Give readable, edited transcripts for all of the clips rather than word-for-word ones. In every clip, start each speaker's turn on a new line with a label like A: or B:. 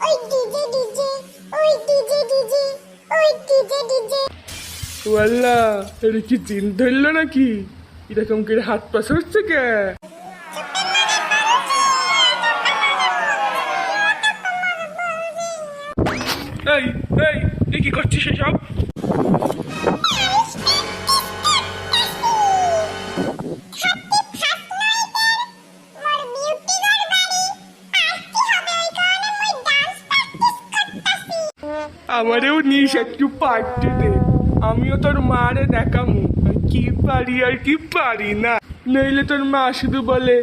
A: ওই DJ DJ, ওই DJ DJ, ওই ডিজে ডিজে।
B: ওয়াল্লা, এটা কি জিন ধরলো নাকি? এরকম করে হাত পা সরছে কে? এই এই তুই কি করছিস এসব? আমারেও নিস একটু পার্টি দে, আমিও তোর মারে দেখামু কি পারি আর কি পারি না। নইলে তোর মা শুধু বলে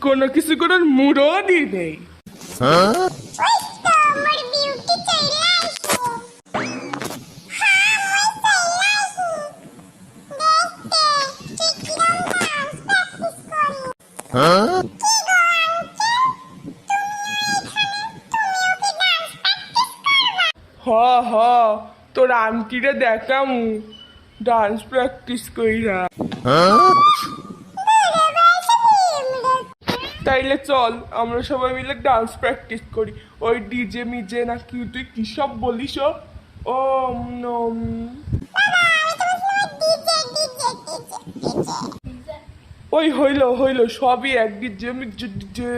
B: কোনো কিছু করার মুরদই নেই।
A: ওই তো আমার বিউটি চলে আইছে। হ্যাঁ, ওই চলে আইছে। দেখতে ঠিক কিরম ডান্স প্র্যাকটিস করি। কি গো আঙ্কেল, তুমিও কি ডান্স প্র্যাকটিস করবা?
B: হ হ, তোর আন্টিরে দেখামু ডান্স প্র্যাকটিস কইরা। তাইলে চল আমরা সবাই মিলে ডান্স প্র্যাকটিস করি। ওই ডিজে মিজে নাকি তুই কি সব বলিস? ও নম ওই হইলো হইলো, সবই এক ডিজে মিজে ডিজে।